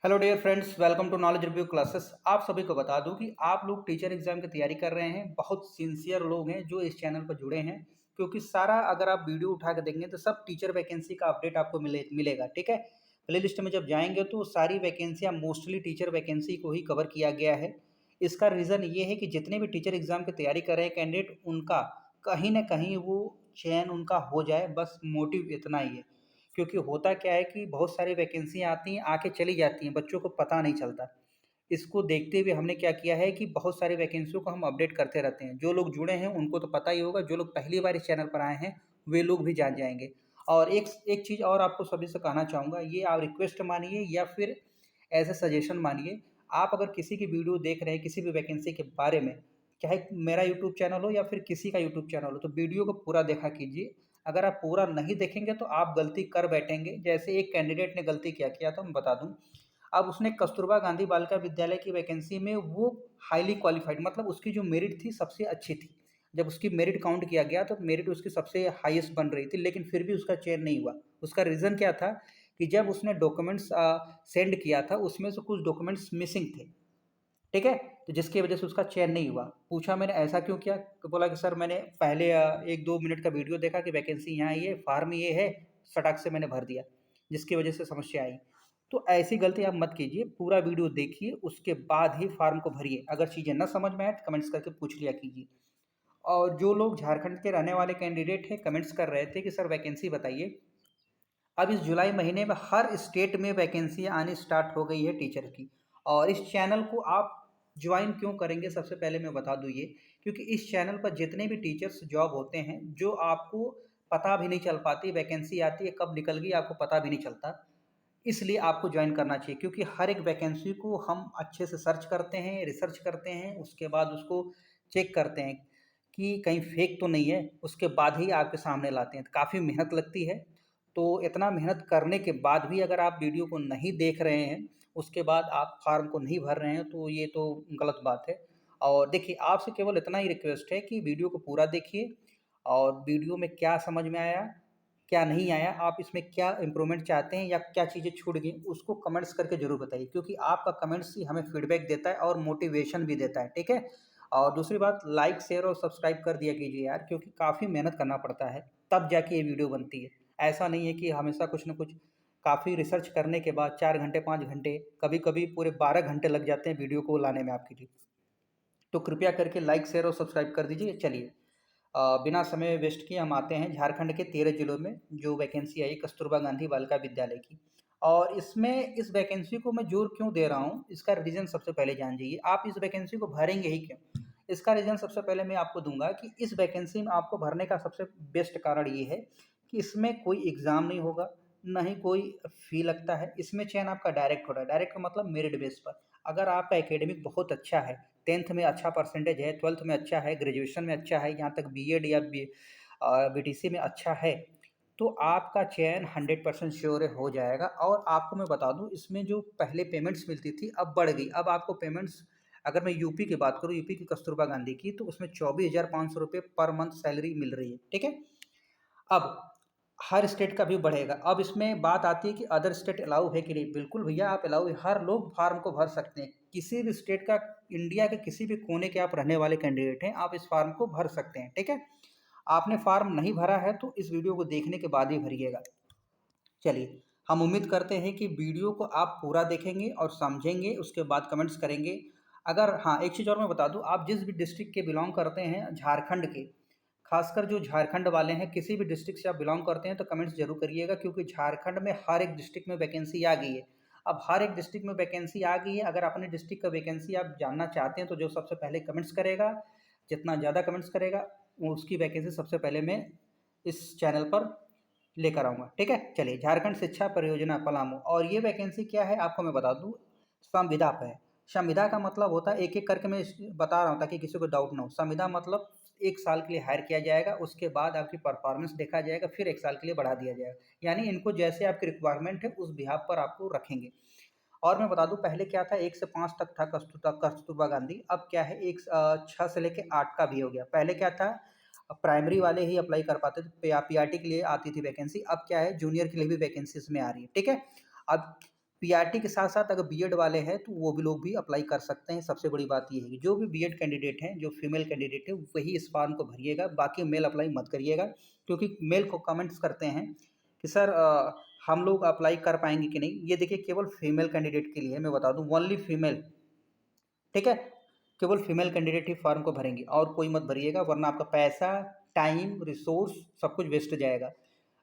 Hello dear friends, welcome to knowledge review classes. आप सभी को बता दूं कि आप लोग टीचर एग्जाम की तैयारी कर रहे हैं। बहुत सिंसियर लोग हैं जो इस चैनल पर जुड़े हैं, क्योंकि सारा अगर आप वीडियो उठा के देखेंगे तो सब टीचर वैकेंसी का अपडेट आपको मिलेगा। ठीक है, प्ले लिस्ट में जब जाएंगे तो सारी वैकेंसियाँ मोस्टली टीचर वैकेंसी को ही कवर किया गया है। इसका रीज़न ये है कि जितने भी टीचर एग्जाम की तैयारी कर रहे हैं कैंडिडेट, उनका कहीं ना कहीं वो चयन उनका हो जाए, बस मोटिव इतना ही है। क्योंकि होता क्या है कि बहुत सारी वैकेंसियाँ आती हैं, आके चली जाती हैं, बच्चों को पता नहीं चलता। इसको देखते हुए हमने क्या किया है कि बहुत सारी वैकेंसियों को हम अपडेट करते रहते हैं। जो लोग जुड़े हैं उनको तो पता ही होगा, जो लोग पहली बार इस चैनल पर आए हैं वे लोग भी जान जाएंगे। और एक एक चीज़ और आपको सभी से कहना चाहूँगा, ये आप रिक्वेस्ट मानिए या फिर एज ए सजेशन मानिए। आप अगर किसी की वीडियो देख रहे हैं किसी भी वैकेंसी के बारे में, चाहे मेरा यूट्यूब चैनल हो या फिर किसी का यूट्यूब चैनल हो, तो वीडियो को पूरा देखा कीजिए। अगर आप पूरा नहीं देखेंगे तो आप गलती कर बैठेंगे। जैसे एक कैंडिडेट ने गलती क्या किया था मैं बता दूं। अब उसने कस्तूरबा गांधी बालिका विद्यालय की वैकेंसी में वो हाईली क्वालिफाइड, मतलब उसकी जो मेरिट थी सबसे अच्छी थी। जब उसकी मेरिट काउंट किया गया तो मेरिट उसकी सबसे हाईएस्ट बन रही थी, लेकिन फिर भी उसका चयन नहीं हुआ। उसका रीज़न क्या था कि जब उसने डॉक्यूमेंट्स सेंड किया था उसमें से कुछ डॉक्यूमेंट्स मिसिंग थे। ठीक है, तो जिसकी वजह से उसका चयन नहीं हुआ। पूछा मैंने ऐसा क्यों किया, तो बोला कि सर मैंने पहले 1-2 मिनट का वीडियो देखा कि वैकेंसी यहाँ आई है, फार्म ये है, फटाक से मैंने भर दिया, जिसकी वजह से समस्या आई। तो ऐसी गलती आप मत कीजिए, पूरा वीडियो देखिए उसके बाद ही फार्म को भरिए। अगर चीज़ें ना समझ में आए तो कमेंट्स करके पूछ लिया कीजिए। और जो लोग झारखंड के रहने वाले कैंडिडेट हैं कमेंट्स कर रहे थे कि सर वैकेंसी बताइए। अब इस जुलाई महीने में हर स्टेट में वैकेंसियाँ आनी स्टार्ट हो गई है टीचर की। और इस चैनल को आप ज्वाइन क्यों करेंगे, सबसे पहले मैं बता दूँ ये, क्योंकि इस चैनल पर जितने भी टीचर्स जॉब होते हैं जो आपको पता भी नहीं चल पाती, वैकेंसी आती है कब निकल गई आपको पता भी नहीं चलता। इसलिए आपको ज्वाइन करना चाहिए, क्योंकि हर एक वैकेंसी को हम अच्छे से सर्च करते हैं, रिसर्च करते हैं, उसके बाद उसको चेक करते हैं कि कहीं फेक तो नहीं है, उसके बाद ही आपके सामने लाते हैं। तो काफ़ी मेहनत लगती है। तो इतना मेहनत करने के बाद भी अगर आप वीडियो को नहीं देख रहे हैं, उसके बाद आप फॉर्म को नहीं भर रहे हैं, तो ये तो गलत बात है। और देखिए, आपसे केवल इतना ही रिक्वेस्ट है कि वीडियो को पूरा देखिए, और वीडियो में क्या समझ में आया, क्या नहीं आया, आप इसमें क्या इम्प्रूवमेंट चाहते हैं या क्या चीज़ें छूट गई, उसको कमेंट्स करके ज़रूर बताइए, क्योंकि आपका कमेंट्स ही हमें फीडबैक देता है और मोटिवेशन भी देता है। ठीक है? और दूसरी बात, लाइक, शेयर और सब्सक्राइब कर दिया कीजिए यार, क्योंकि काफ़ी मेहनत करना पड़ता है, तब जाके ये वीडियो बनती है। ऐसा नहीं है कि हमेशा कुछ न कुछ, काफ़ी रिसर्च करने के बाद 4 घंटे, 5 घंटे, कभी-कभी पूरे 12 घंटे लग जाते हैं वीडियो को लाने में आपके लिए। तो कृपया करके लाइक, शेयर और सब्सक्राइब कर दीजिए। चलिए, बिना समय वेस्ट किए हम आते हैं झारखंड के 13 जिलों में जो वैकेंसी आई कस्तूरबा गांधी बालिका विद्यालय की। और इसमें इस वैकेंसी को मैं जोर क्यों दे रहा हूँ, इसका रीज़न सबसे पहले जान जाइए। आप इस वैकेंसी को भरेंगे ही क्यों, इसका रीज़न सबसे पहले मैं आपको दूंगा कि इस वैकेंसी में आपको भरने का सबसे बेस्ट कारण ये है कि इसमें कोई एग्ज़ाम नहीं होगा, ना ही कोई फ़ी लगता है। इसमें चयन आपका डायरेक्ट हो रहा है। डायरेक्ट का मतलब मेरिट बेस पर। अगर आपका एकेडमिक बहुत अच्छा है, 10th में अच्छा परसेंटेज है, 12th में अच्छा है, ग्रेजुएशन में अच्छा है, यहाँ तक बीएड या बीटीसी में अच्छा है, तो आपका चयन 100% श्योर हो जाएगा। और आपको मैं बता दूं, इसमें जो पहले पेमेंट्स मिलती थी अब बढ़ गई। अब आपको पेमेंट्स, अगर मैं यूपी की बात करूं, यूपी की कस्तूरबा गांधी की, तो उसमें 24,500 रुपये पर मंथ सैलरी मिल रही है। ठीक है? अब हर स्टेट का भी बढ़ेगा। अब इसमें बात आती है कि अदर स्टेट अलाउ है कि नहीं। बिल्कुल भैया, आप अलाउ है, हर लोग फार्म को भर सकते हैं। किसी भी स्टेट का, इंडिया के किसी भी कोने के आप रहने वाले कैंडिडेट हैं, आप इस फार्म को भर सकते हैं। ठीक है? आपने फार्म नहीं भरा है तो इस वीडियो को देखने के बाद ही भरिएगा। चलिए, हम उम्मीद करते हैं कि वीडियो को आप पूरा देखेंगे और समझेंगे, उसके बाद कमेंट्स करेंगे। अगर हाँ, एक चीज़ और मैं बता दूं, आप जिस भी डिस्ट्रिक्ट के बिलोंग करते हैं झारखंड के, खासकर जो झारखंड वाले हैं, किसी भी डिस्ट्रिक्ट से आप बिलोंग करते हैं तो कमेंट्स जरूर करिएगा, क्योंकि झारखंड में हर एक डिस्ट्रिक्ट में वैकेंसी आ गई है। अब हर एक डिस्ट्रिक्ट में वैकेंसी आ गई है। अगर अपने डिस्ट्रिक्ट का वैकेंसी आप जानना चाहते हैं तो जो सबसे पहले कमेंट्स करेगा, जितना ज़्यादा कमेंट्स करेगा, वो उसकी वैकेंसी सबसे पहले मैं इस चैनल पर लेकर आऊँगा। ठीक है? चलिए, झारखंड शिक्षा परियोजना पलामू, और ये वैकेंसी क्या है आपको मैं बता दूँ, संविदा पे है। संविदा का मतलब होता है, एक एक करके मैं बता रहा हूँ ताकि किसी को डाउट ना हो। संविदा मतलब 1 साल के लिए हायर किया जाएगा, उसके बाद आपकी परफॉर्मेंस देखा जाएगा, फिर 1 साल के लिए बढ़ा दिया जाएगा। यानी इनको जैसे आपकी रिक्वायरमेंट है उस बिहाफ पर आपको रखेंगे। और मैं बता दूं, पहले क्या था, 1 से 5 तक था कस्तूरबा गांधी। अब क्या है, 6 से लेके 8 का भी हो गया। पहले क्या था, प्राइमरी वाले ही अप्लाई कर पाते थे, पीआरटी के लिए आती थी वैकेंसी। अब क्या है, जूनियर के लिए भी वैकेंसी इसमें आ रही है। ठीक है? अब पीआरटी के साथ-साथ अगर बीएड वाले हैं तो वो भी लोग भी अप्लाई कर सकते हैं। सबसे बड़ी बात ये है कि जो भी बीएड कैंडिडेट हैं, जो फीमेल कैंडिडेट है वही इस फॉर्म को भरिएगा, बाकी मेल अप्लाई मत करिएगा। क्योंकि मेल को कमेंट्स करते हैं कि सर हम लोग अप्लाई कर पाएँगे कि नहीं? ये देखिए केवल फीमेल कैंडिडेट के लिए है, मैं बता दूँ ओनली फीमेल, ठीक है? केवल फीमेल कैंडिडेट ही फॉर्म को भरेंगे और कोई मत भरिएगा, वरना आपका पैसा, टाइम, रिसोर्स सब कुछ वेस्ट जाएगा।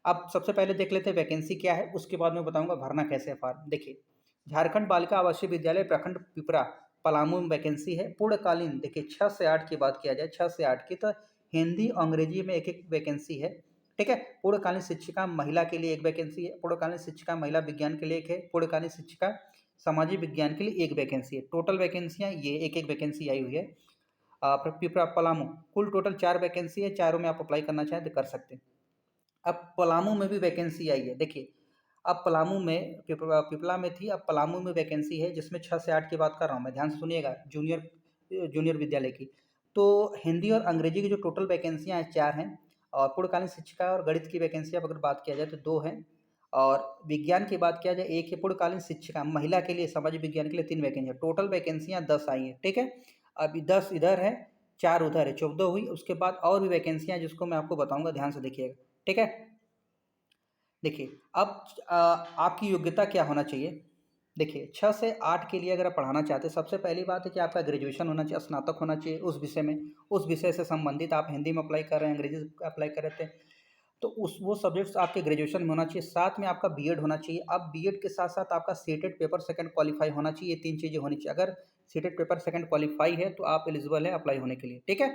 अब सबसे पहले देख लेते हैं वैकेंसी क्या है, उसके बाद मैं बताऊँगा भरना कैसे है फॉर्म। देखिए, झारखंड बालिका आवासीय विद्यालय प्रखंड पिपरा, पलामू में वैकेंसी है। पूर्णकालीन देखिए 6 से 8 की बात किया जाए, 6 से 8 की, तो हिंदी, अंग्रेजी में एक-एक वैकेंसी है, ठीक है? पूर्णकालीन शिक्षिका महिला के लिए 1 वैकेंसी है, पूर्णकालीन शिक्षिका महिला विज्ञान के लिए 1 है, पूर्णकालीन शिक्षिका सामाजिक विज्ञान के लिए 1 वैकेंसी है। टोटल वैकेंसियाँ ये 1-1 वैकेंसी आई हुई है। पिपरा, पलामू, कुल टोटल 4 वैकेंसी है, चारों में आप अप्लाई करना चाहें तो कर सकते हैं। अब पलामू में भी वैकेंसी आई है, देखिए, अब पलामू में पिपला में थी, अब पलामू में वैकेंसी है जिसमें 6 से 8 की बात कर रहा हूँ मैं, ध्यान से सुनिएगा, जूनियर विद्यालय की। तो हिंदी और अंग्रेजी की जो टोटल वैकेंसियाँ हैं 4 हैं, और पूर्णकालीन शिक्षिका और गणित की वैकेंसी अब अगर बात किया जाए तो 2 हैं, और विज्ञान की बात किया जाए 1 है। पूर्णकालीन शिक्षिका महिला के लिए, सामाजिक विज्ञान के लिए 3 वैकेंसी है। टोटल वैकेंसियाँ 10 आई हैं, ठीक है? अभी 10 इधर है, 4 उधर है, 14 हुई। उसके बाद और भी वैकेंसियाँ हैं जिसको मैं आपको बताऊँगा, ध्यान से देखिएगा, ठीक है? देखिए, अब आपकी योग्यता क्या होना चाहिए? देखिए, 6 से 8 के लिए अगर आप पढ़ाना चाहते हैं, सबसे पहली बात है कि आपका ग्रेजुएशन होना चाहिए, स्नातक होना चाहिए उस विषय में। उस विषय से संबंधित आप हिंदी में अप्लाई कर रहे हैं, अंग्रेजी से अप्लाई कर रहे थे, तो उस वो सब्जेक्ट्स आपके ग्रेजुएशन में होना चाहिए। साथ में आपका बीएड होना चाहिए। अब बीएड के साथ-साथ आपका सीटेट पेपर सेकंड क्वालीफाई होना चाहिए, ये 3 चीज़ें होनी चाहिए। अगर सीटेट पेपर सेकंड क्वालीफाई है, तो आप एलिजिबल हैं अप्लाई होने के लिए, ठीक है?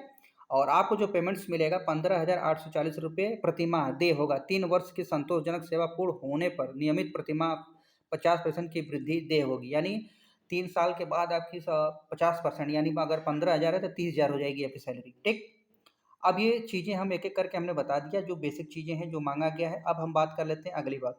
और आपको जो पेमेंट्स मिलेगा ₹15,840 प्रतिमाह देय होगा। 3 वर्ष की संतोषजनक सेवा पूर्ण होने पर नियमित प्रतिमाह 50% की वृद्धि देय होगी। यानी 3 साल के बाद आपकी 50%, यानी अगर 15,000 है तो 30,000 हो जाएगी आपकी सैलरी, ठीक? अब ये चीज़ें हम एक-एक करके हमने बता दिया, जो बेसिक चीज़ें हैं, जो माँगा गया है। अब हम बात कर लेते हैं अगली बात।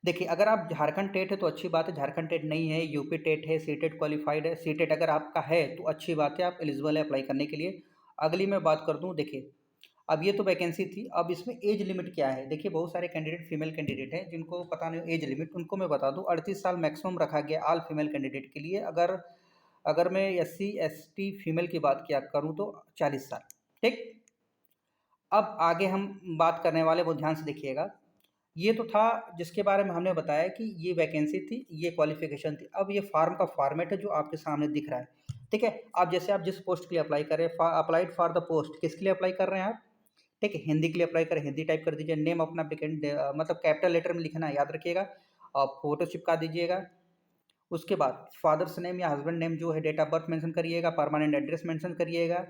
देखिए, अगर आप झारखंड टेट है तो अच्छी बात है, झारखंड टेट नहीं है, यूपी टेट है, सीटेट क्वालिफाइड है, सीटेट अगर आपका है तो अच्छी बात है, आप एलिजिबल है अप्लाई करने के लिए। अगली मैं बात कर दूँ, देखिए, अब ये तो वैकेंसी थी, अब इसमें एज लिमिट क्या है? देखिए, बहुत सारे कैंडिडेट फीमेल कैंडिडेट हैं जिनको पता नहीं एज लिमिट, उनको मैं बता दूँ, 38 साल मैक्सिमम रखा गया ऑल फीमेल कैंडिडेट के लिए। अगर अगर मैं एससी, एसटी फीमेल की बात किया करूँ तो 40 साल, ठीक? अब आगे हम बात करने वाले, वो ध्यान से देखिएगा। ये तो था जिसके बारे में हमने बताया कि ये वैकेंसी थी, ये क्वालिफ़िकेशन थी। अब ये फॉर्म का फॉर्मेट है जो आपके सामने दिख रहा है, ठीक है? अब जैसे आप जिस पोस्ट के लिए अप्लाई कर रहे हैं, अप्लाइड फॉर द पोस्ट, किसके लिए अप्लाई कर रहे हैं आप? ठीक है, हिंदी के लिए अप्लाई करें, हिंदी टाइप कर दीजिए, नेम अपना एप्लीकेंट मतलब कैपिटल लेटर में लिखना है, याद रखिएगा, और फ़ोटो चिपका दीजिएगा। उसके बाद फादर्स नेम या हस्बैंड नेम जो है, डेट ऑफ बर्थ मेंशन करिएगा, परमानेंट एड्रेस मेंशन करिएगा,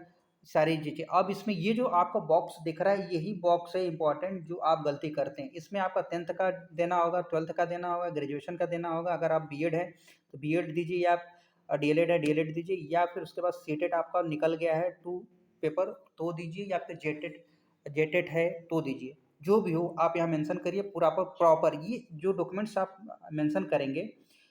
सारी चीज़ें। अब इसमें ये जो आपका बॉक्स दिख रहा है, यही बॉक्स है इम्पोर्टेंट जो आप गलती करते हैं। इसमें आपका 10th का देना होगा, 12th का देना होगा, ग्रेजुएशन का देना होगा। अगर आप बीएड है तो बीएड दीजिए, या डीएलएड है डीएलएड दीजिए, या फिर उसके बाद सीटेट आपका निकल गया है 2 पेपर तो दीजिए, या फिर जेटेट जेटेट है तो दीजिए। जो भी हो आप यहाँ मेंशन करिए पूरा प्रॉपर। ये जो डॉक्यूमेंट्स आप मेंशन करेंगे,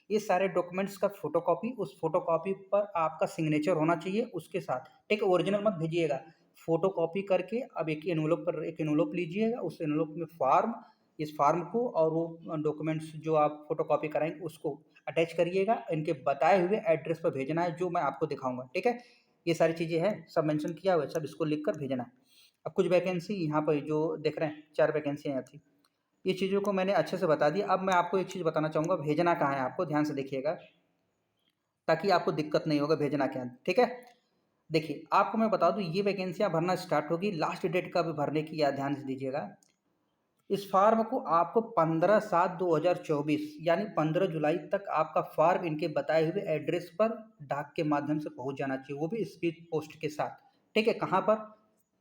ये सारे डॉक्यूमेंट्स का फ़ोटोकॉपी, उस फ़ोटोकॉपी पर आपका सिग्नेचर होना चाहिए उसके साथ, ठीक है? ओरिजिनल मत भेजिएगा, फ़ोटोकॉपी करके अब एक एनवेलप लीजिएगा, उस एनवेलप में इस फ़ॉर्म को और वो डॉक्यूमेंट्स जो आप फ़ोटोकॉपी कराएँगे उसको अटैच करिएगा। इनके बताए हुए एड्रेस पर भेजना है जो मैं आपको दिखाऊँगा, ठीक है? ये सारी चीज़ें हैं, सब मेंशन किया हुआ है, सब इसको लिख कर भेजना है। अब कुछ वैकेंसी यहाँ पर जो देख रहे हैं, 4 वैकेंसियाँ यहाँ थी। ये चीज़ों को मैंने अच्छे से बता दिया। अब मैं आपको एक चीज़ बताना चाहूँगा, भेजना कहाँ है आपको, ध्यान से देखिएगा, ताकि आपको दिक्कत नहीं होगा भेजना क्या है, ठीक है? देखिए, आपको मैं बता दूँ, ये वैकेंसियाँ भरना स्टार्ट होगी, लास्ट डेट कब भरने की याद ध्यान से दीजिएगा। इस फॉर्म को आपको 15/7/2024 यानी 15 जुलाई तक आपका फॉर्म इनके बताए हुए एड्रेस पर डाक के माध्यम से पहुँच जाना चाहिए, वो भी स्पीड पोस्ट के साथ, ठीक है? कहाँ पर?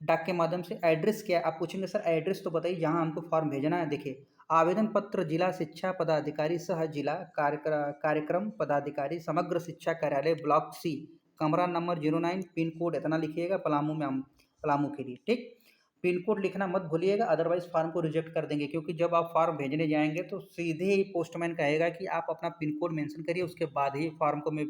डाक के माध्यम से। एड्रेस क्या है? आप पूछेंगे सर एड्रेस तो बताइए जहाँ हमको फॉर्म भेजना है। देखिए, आवेदन पत्र जिला शिक्षा पदाधिकारी सह जिला कार्यक्रम पदाधिकारी समग्र शिक्षा कार्यालय ब्लॉक सी, कमरा नंबर 09, पिन कोड इतना लिखिएगा, पलामू में, हम पलामू के लिए, ठीक? पिन कोड लिखना मत भूलिएगा, अदरवाइज़ फॉर्म को रिजेक्ट कर देंगे, क्योंकि जब आप फॉर्म भेजने जाएँगे तो सीधे ही पोस्टमैन कहेगा कि आप अपना पिन कोड मेंशन करिए, उसके बाद ही फॉर्म को मैं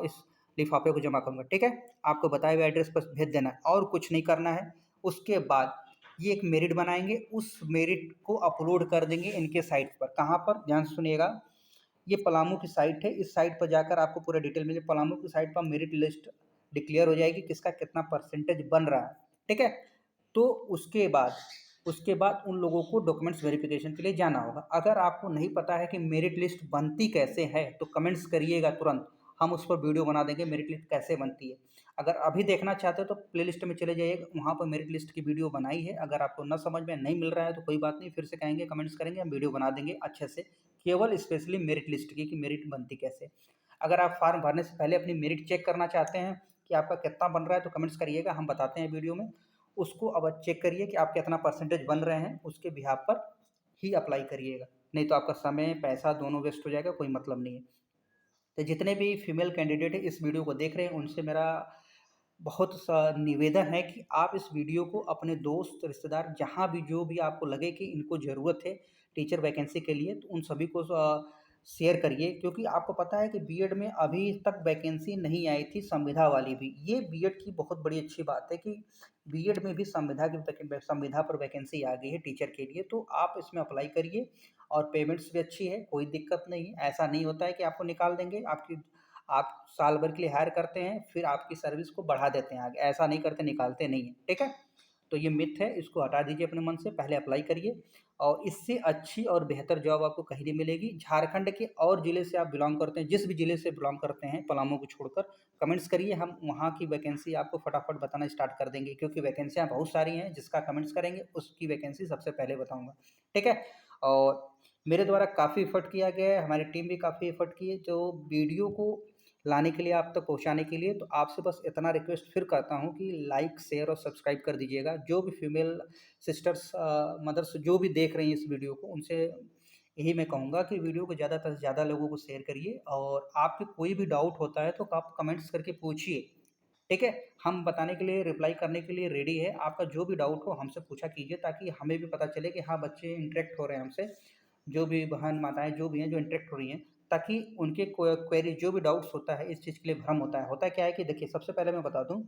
इस लिफ़ाफ़े को जमा करूँगा, ठीक है? आपको बताए हुए एड्रेस पर भेज देना है और कुछ नहीं करना है। उसके बाद ये एक मेरिट बनाएँगे, उस मेरिट को अपलोड कर देंगे इनके साइट पर। कहाँ पर? ध्यान से सुनिएगा, ये पलामू की साइट है, इस साइट पर जाकर आपको पूरा डिटेल मिले। पलामू की साइट पर मेरिट लिस्ट डिक्लेयर हो जाएगी, किसका कितना परसेंटेज बन रहा है, ठीक है? तो उसके बाद उन लोगों को डॉक्यूमेंट्स वेरिफिकेशन के लिए जाना होगा। अगर आपको नहीं पता है कि मेरिट लिस्ट बनती कैसे है, तो कमेंट्स करिएगा तुरंत, हम उस पर वीडियो बना देंगे मेरिट लिस्ट कैसे बनती है। अगर अभी देखना चाहते हो तो प्लेलिस्ट में चले जाइएगा, वहाँ पर मेरिट लिस्ट की वीडियो बनाई है। अगर आपको ना समझ में नहीं मिल रहा है तो कोई बात नहीं, फिर से कहेंगे, कमेंट्स करेंगे, हम वीडियो बना देंगे अच्छे से, केवल स्पेशली मेरिट लिस्ट की कि मेरिट बनती कैसे। अगर आप फॉर्म भरने से पहले अपनी मेरिट चेक करना चाहते हैं कि आपका कितना बन रहा है, तो कमेंट्स करिएगा, हम बताते हैं वीडियो में। उसको अब चेक करिए कि आप कितना परसेंटेज बन रहे हैं, उसके बिहाफ पर ही अप्लाई करिएगा, नहीं तो आपका समय पैसा दोनों वेस्ट हो जाएगा, कोई मतलब नहीं है। तो जितने भी फीमेल कैंडिडेट हैं इस वीडियो को देख रहे हैं, उनसे मेरा बहुत सा निवेदन है कि आप इस वीडियो को अपने दोस्त रिश्तेदार जहाँ भी जो भी आपको लगे कि इनको ज़रूरत है टीचर वैकेंसी के लिए, तो उन सभी को शेयर करिए, क्योंकि आपको पता है कि बीएड में अभी तक वैकेंसी नहीं आई थी संविधा वाली भी। ये बीएड की बहुत बड़ी अच्छी बात है कि बीएड में भी संविधा पर वैकेंसी आ गई है टीचर के लिए, तो आप इसमें अप्लाई करिए। और पेमेंट्स भी अच्छी है, कोई दिक्कत नहीं है। ऐसा नहीं होता है कि आपको निकाल देंगे, आप साल भर के लिए हायर करते हैं, फिर आपकी सर्विस को बढ़ा देते हैं आगे, ऐसा नहीं करते, निकालते नहीं हैं, ठीक है? तो ये मिथ है, इसको हटा दीजिए अपने मन से, पहले अप्लाई करिए और इससे अच्छी और बेहतर जॉब आपको कहीं नहीं मिलेगी। झारखंड के और ज़िले से आप बिलॉन्ग करते हैं, जिस भी ज़िले से बिलॉन्ग करते हैं पलामू को छोड़कर, कमेंट्स करिए, हम वहाँ की वैकेंसी आपको फटाफट बताना स्टार्ट कर देंगे, क्योंकि वैकेंसियाँ बहुत सारी हैं, जिसका कमेंट्स करेंगे उसकी वैकेंसी सबसे पहले बताऊँगा, ठीक है? और मेरे द्वारा काफ़ी एफर्ट किया गया है, हमारी टीम भी काफ़ी एफर्ट की है, जो वीडियो को लाने के लिए, आप तक पहुँचाने के लिए। तो आपसे बस इतना रिक्वेस्ट फिर करता हूँ कि लाइक, शेयर और सब्सक्राइब कर दीजिएगा। जो भी फीमेल सिस्टर्स मदर्स जो भी देख रही हैं इस वीडियो को, उनसे यही मैं कहूँगा कि वीडियो को ज़्यादा से ज़्यादा लोगों को शेयर करिए, और आपके कोई भी डाउट होता है तो आप कमेंट्स करके पूछिए, ठीक है? हम बताने के लिए, रिप्लाई करने के लिए रेडी है। आपका जो भी डाउट हो हमसे पूछा कीजिए, ताकि हमें भी पता चले कि हाँ, बच्चे इंटरेक्ट हो रहे हैं हमसे, जो भी बहन-माताएँ जो भी हैं, जो इंटरेक्ट हो रही हैं, ताकि उनके क्वेरी जो भी डाउट्स होता है, इस चीज़ के लिए भ्रम होता है। होता क्या है कि देखिए, सबसे पहले मैं बता दूँ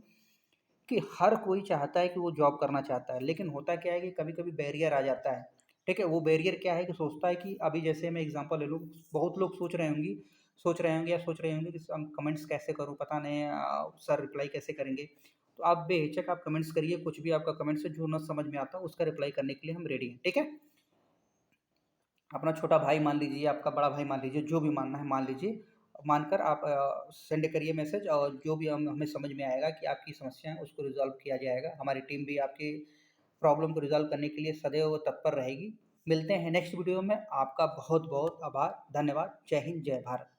कि हर कोई चाहता है कि वो जॉब करना चाहता है, लेकिन होता क्या है कि कभी-कभी बैरियर आ जाता है, ठीक है? वो बैरियर क्या है कि सोचता है कि अभी जैसे मैं एग्ज़ाम्पल ले लूँ, बहुत लोग सोच रहे होंगे कि कमेंट्स कैसे करूँ, पता नहीं सर रिप्लाई कैसे करेंगे? तो आप बेहिचक आप कमेंट्स करिए, कुछ भी आपका कमेंट्स है, जो ना समझ में आता हो, उसका रिप्लाई करने के लिए हम रेडी हैं, ठीक है? अपना छोटा भाई मान लीजिए, आपका बड़ा भाई मान लीजिए, जो भी मानना है मान लीजिए। मानकर आप सेंड करिए मैसेज, और जो भी हमें समझ में आएगा कि आपकी समस्या है, उसको रिज़ॉल्व किया जाएगा। हमारी टीम भी आपकी प्रॉब्लम को रिज़ॉल्व करने के लिए सदैव तत्पर रहेगी। मिलते हैं नेक्स्ट वीडियो में। आपका बहुत-बहुत आभार, धन्यवाद। जय हिंद, जय भारत।